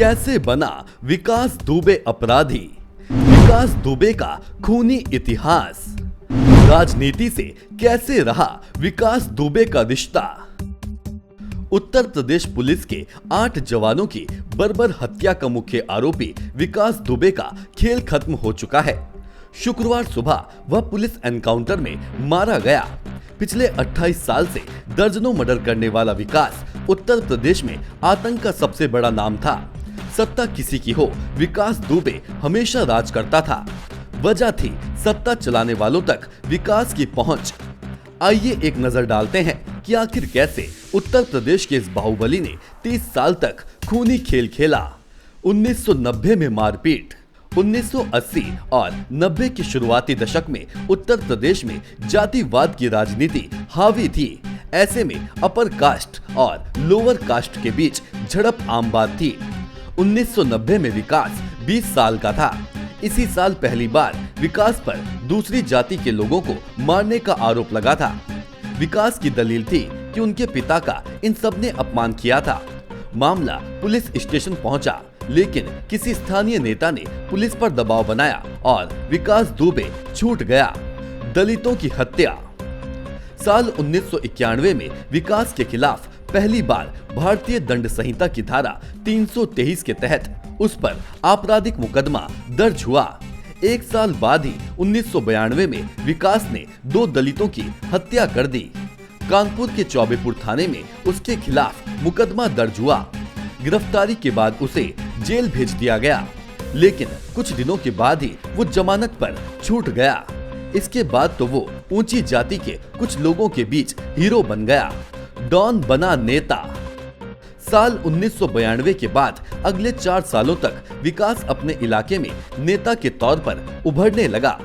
कैसे बना विकास दुबे अपराधी, विकास दुबे का खूनी इतिहास, राजनीति से कैसे रहा विकास दुबे का रिश्ता। उत्तर प्रदेश पुलिस के 8 जवानों की बर्बर हत्या का मुख्य आरोपी विकास दुबे का खेल खत्म हो चुका है। शुक्रवार सुबह वह पुलिस एनकाउंटर में मारा गया। पिछले 28 साल से दर्जनों मर्डर करने वाला विकास उत्तर प्रदेश में आतंक का सबसे बड़ा नाम था। सत्ता किसी की हो, विकास दुबे हमेशा राज करता था। वजह थी सत्ता चलाने वालों तक विकास की पहुंच। आइए एक नजर डालते हैं कि आखिर कैसे उत्तर प्रदेश के इस बाहुबली ने 30 साल तक खूनी खेल खेला। 1990 में मारपीट। 1980 और 90 के शुरुआती दशक में उत्तर प्रदेश में जातिवाद की राजनीति हावी थी। ऐसे में अपर कास्ट और लोअर कास्ट के बीच झड़प आम बात थी। 1990 में विकास 20 साल का था। इसी साल पहली बार विकास पर दूसरी जाति के लोगों को मारने का आरोप लगा था। विकास की दलील थी कि उनके पिता का इन सब ने अपमान किया था। मामला पुलिस स्टेशन पहुंचा, लेकिन किसी स्थानीय नेता ने पुलिस पर दबाव बनाया और विकास दुबे छूट गया। दलितों की हत्या। साल 1991 में विकास के खिलाफ पहली बार भारतीय दंड संहिता की धारा 323 के तहत उस पर आपराधिक मुकदमा दर्ज हुआ। एक साल बाद ही 1992 में विकास ने 2 दलितों की हत्या कर दी। कानपुर के चौबेपुर थाने में उसके खिलाफ मुकदमा दर्ज हुआ। गिरफ्तारी के बाद उसे जेल भेज दिया गया, लेकिन कुछ दिनों के बाद ही वो जमानत पर छूट गया। इसके बाद तो वो ऊंची जाति के कुछ लोगों के बीच हीरो बन गया, डॉन बना नेता। साल 1992 के बाद अगले 4 सालों तक विकास अपने इलाके में नेता के तौर पर उभरने लगा।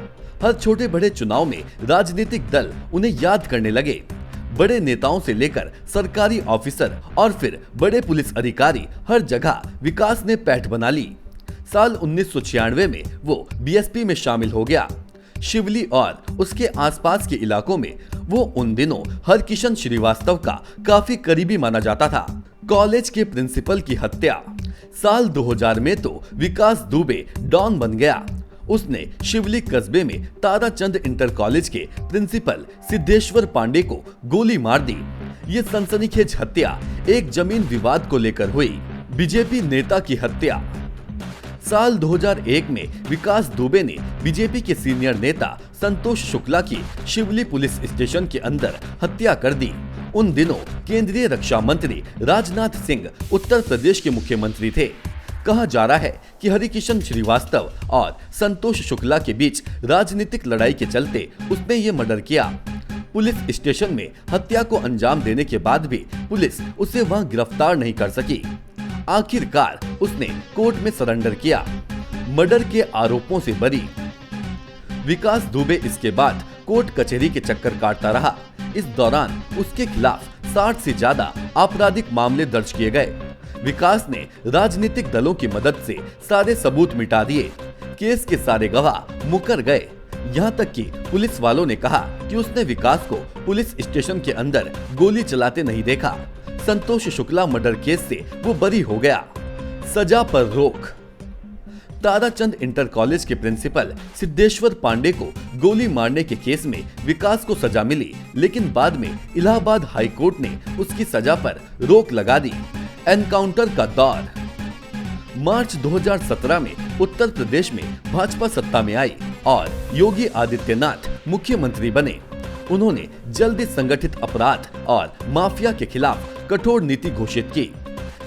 हर छोटे बड़े चुनाव में राजनीतिक दल उन्हें याद करने लगे। बड़े नेताओं से लेकर सरकारी ऑफिसर और फिर बड़े पुलिस अधिकारी, हर जगह विकास ने पैठ बना ली। साल 1996 में वो बीएसपी में शामिल हो गया। शिवली और उसके आसपास के इलाकों में वो उन दिनों हरकिशन श्रीवास्तव का काफी करीबी माना जाता था। कॉलेज के प्रिंसिपल की हत्या। साल 2000 में तो विकास दुबे डॉन बन गया। उसने शिवली कस्बे में ताराचंद इंटर कॉलेज के प्रिंसिपल सिद्धेश्वर पांडे को गोली मार दी। ये सनसनीखेज हत्या एक जमीन विवाद को लेकर हुई। बीजेपी नेता की हत्या। साल 2001 में विकास दुबे ने बीजेपी के सीनियर नेता संतोष शुक्ला की शिवली पुलिस स्टेशन के अंदर हत्या कर दी। उन दिनों केंद्रीय रक्षा मंत्री राजनाथ सिंह उत्तर प्रदेश के मुख्यमंत्री थे। कहा जा रहा है कि हरिकिशन श्रीवास्तव और संतोष शुक्ला के बीच राजनीतिक लड़ाई के चलते उसने ये मर्डर किया। पुलिस स्टेशन में हत्या को अंजाम देने के बाद भी पुलिस उसे वहां गिरफ्तार नहीं कर सकी। आखिरकार उसने कोर्ट में सरेंडर किया। मर्डर के आरोपों से बरी। विकास दुबे इसके बाद कोर्ट कचहरी के चक्कर काटता रहा। इस दौरान उसके खिलाफ 60 से ज्यादा आपराधिक मामले दर्ज किए गए। विकास ने राजनीतिक दलों की मदद से सारे सबूत मिटा दिए। केस के सारे गवाह मुकर गए। यहाँ तक कि पुलिस वालों ने कहा कि उसने विकास को पुलिस स्टेशन के अंदर गोली चलाते नहीं देखा। संतोष शुक्ला मर्डर केस से वो बरी हो गया। सजा पर रोक। ताराचंद इंटर कॉलेज के प्रिंसिपल सिद्धेश्वर पांडे को गोली मारने के केस में विकास को सजा मिली, लेकिन बाद में इलाहाबाद हाई कोर्ट ने उसकी सजा पर रोक लगा दी। एनकाउंटर का दौर। मार्च 2017 में उत्तर प्रदेश में भाजपा सत्ता में आई और योगी आदित्यनाथ मुख्यमंत्री बने। उन्होंने जल्दी संगठित अपराध और माफिया के खिलाफ कठोर नीति घोषित की।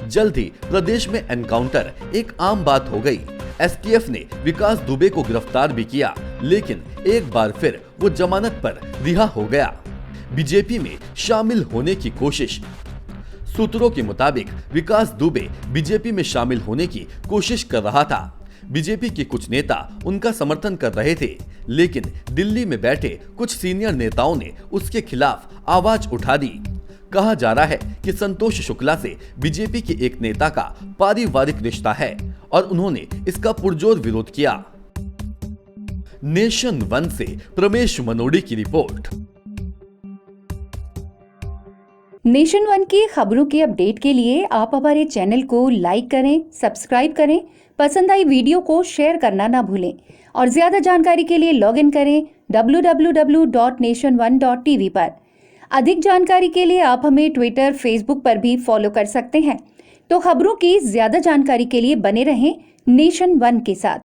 जल्द ही प्रदेश में एनकाउंटर एक आम बात हो गई। एसटीएफ ने विकास दुबे को गिरफ्तार भी किया, लेकिन एक बार फिर वो जमानत पर रिहा हो गया। बीजेपी में शामिल होने की कोशिश। सूत्रों के मुताबिक विकास दुबे बीजेपी में शामिल होने की कोशिश कर रहा था। बीजेपी के कुछ नेता उनका समर्थन कर रहे थे, लेकिन दिल्ली में बैठे कुछ सीनियर नेताओं ने उसके खिलाफ आवाज उठा दी। कहा जा रहा है कि संतोष शुक्ला से बीजेपी के एक नेता का पारिवारिक रिश्ता है और उन्होंने इसका पुरजोर विरोध किया। नेशन 1 से प्रमेश मनोड़ी की रिपोर्ट। नेशन वन की खबरों के अपडेट के लिए आप हमारे चैनल को लाइक करें, सब्सक्राइब करें, पसंद आई वीडियो को शेयर करना ना भूलें और ज़्यादा जानकारी के लिए लॉग इन करें www.nation1.tv पर। अधिक जानकारी के लिए आप हमें ट्विटर, फेसबुक पर भी फॉलो कर सकते हैं। तो खबरों की ज़्यादा जानकारी के लिए बने रहें नेशन वन के साथ।